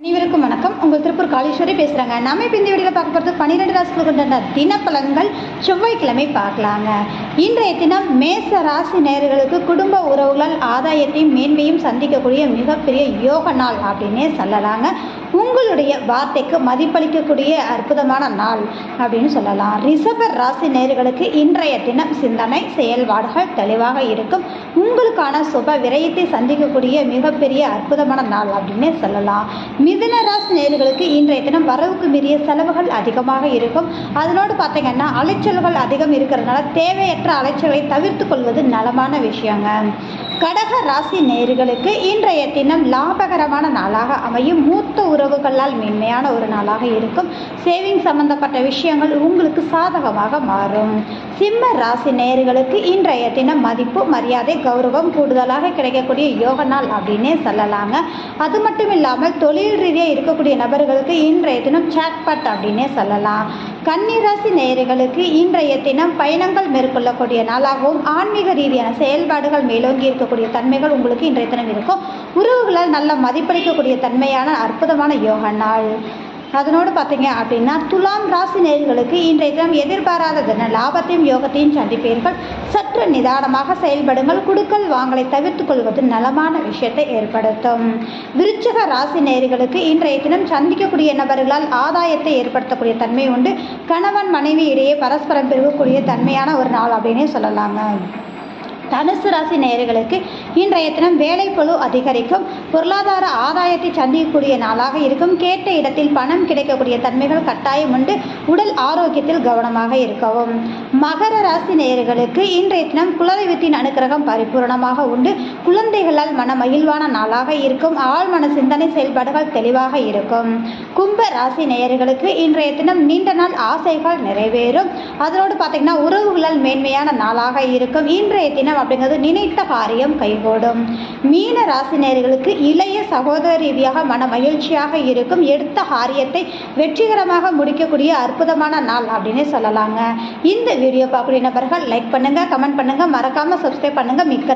அனைவருக்கும் வணக்கம். உங்கள் திருப்பூர் காளீஸ்வரி பேசுகிறாங்க. நம்ம இப்போ இந்த வீடியோவில் பார்க்க போகிறது 12 ராசிகளுக்கு உண்டான தினப்பலன்கள் செவ்வாய்க்கிழமை பார்க்கலாங்க. இன்றைய தினம் மேச ராசி நேயர்களுக்கு குடும்ப உறவுகளால் ஆதாயத்தையும் மேன்மையும் சந்திக்கக்கூடிய மிகப்பெரிய யோக நாள் அப்படின்னே சொல்லலாங்க. உங்களுடைய வார்த்தைக்கு மதிப்பளிக்கக்கூடிய அற்புதமான நாள் அப்படின்னு சொல்லலாம். ரிஷப ராசி நேயர்களுக்கு இன்றைய தினம் சிந்தனை செயல்பாடுகள் தெளிவாக இருக்கும். உங்களுக்கான சுப விரயத்தை சந்திக்கக்கூடிய மிகப்பெரிய அற்புதமான நாள் அப்படின்னே சொல்லலாம். மிதுன ராசி நேயர்களுக்கு இன்றைய தினம் வரவுக்கு மீறிய செலவுகள் அதிகமாக இருக்கும். அதனோடு பார்த்தீங்கன்னா அலைச்சல்கள் அதிகம் இருக்கிறதுனால தேவையற்ற அலைச்சல்களை தவிர்த்து கொள்வது நலமான விஷயங்க. கடக ராசி நேயர்களுக்கு இன்றைய தினம் லாபகரமான நாளாக அமையும். மூத்த உறவுகளால் மென்மையான ஒரு நாளாக இருக்கும். சேவிங் சம்பந்தப்பட்ட விஷயங்கள் உங்களுக்கு சாதகமாக மாறும். சிம்ம ராசி நேயர்களுக்கு இன்றைய தினம் மதிப்பு மரியாதை கௌரவம் கூடுதலாக கிடைக்கக்கூடிய யோக நாள் அப்படின்னே சொல்லலாங்க. அது மட்டும் இல்லாமல் தொழில் ரீதியாக இருக்கக்கூடிய நபர்களுக்கு இன்றைய தினம் ஜாக்பாட் அப்படின்னே சொல்லலாம். கன்னிராசி நேயர்களுக்கு இன்றைய தினம் பயணங்கள் மேற்கொள்ளக்கூடிய நாளாகவும் ஆன்மீக ரீதியான செயல்பாடுகள் மேலோங்கி இருக்கக்கூடிய தன்மைகள் உங்களுக்கு இன்றைய தினம் இருக்கும். உறவுகளால் நல்ல மதிப்பளிக்கக்கூடிய தன்மையான அற்புதமான யோக நாள். அதனோடு பார்த்தீங்க அப்படின்னா துலாம் ராசி நேயர்களுக்கு இன்றைய தினம் எதிர்பாராத தின லாபத்தையும் யோகத்தையும் சந்திப்பீர்கள். சற்று நிதானமாக செயல்படுங்கள். குடுக்கல் வாங்கலை தவிர்த்து கொள்வது நலமான விஷயத்தை ஏற்படுத்தும். விருச்சிக ராசி நேயர்களுக்கு இன்றைய தினம் சந்திக்கக்கூடிய நபர்களால் ஆதாயத்தை ஏற்படுத்தக்கூடிய தன்மை உண்டு. கணவன் மனைவி இடையே பரஸ்பரம் பெருகக்கூடிய தன்மையான ஒரு நாள் அப்படின்னே சொல்லலாங்க. தனுசு ராசி நேயர்களுக்கு இன்றைய தினம் வேலைப்பளு அதிகரிக்கும். பொருளாதார ஆதாயத்தை சந்திக்கக்கூடிய நாளாக இருக்கும். கேட்ட இடத்தில் பணம் கிடைக்கக்கூடிய தன்மைகள் கட்டாயம் உண்டு. உடல் ஆரோக்கியத்தில் கவனமாக இருக்கவும். மகர ராசி நேயர்களுக்கு இன்றைய தினம் குலதெய்வத்தின் அனுக்கிரகம் பரிபூர்ணமாக உண்டு. குழந்தைகளால் மன மகிழ்வான நாளாக இருக்கும். ஆழ்மன சிந்தனை செயல்பாடுகள் தெளிவாக இருக்கும். கும்ப ராசி நேயர்களுக்கு இன்றைய தினம் நீண்ட நாள் ஆசைகள் நிறைவேறும். அதனோடு பார்த்தீங்கன்னா உறவுகளால் மேன்மையான நாளாக இருக்கும். இன்றைய தினம் அப்படிங்கிறது நினைத்த காரியம் கைகூடும். மீன ராசி நேயர்களுக்கு இளைய சகோதர ரீதியாக மன மகிழ்ச்சியாக இருக்கும். எடுத்த காரியத்தை வெற்றிகரமாக முடிக்கக்கூடிய அற்புதமான நாள் அப்படின்னு சொல்லலாங்க. இந்த வீடியோ பார்க்கக்கூடிய நபர்கள் லைக் பண்ணுங்க, கமெண்ட் பண்ணுங்க, மறக்காம சப்ஸ்கிரைப் பண்ணுங்க. மிக்க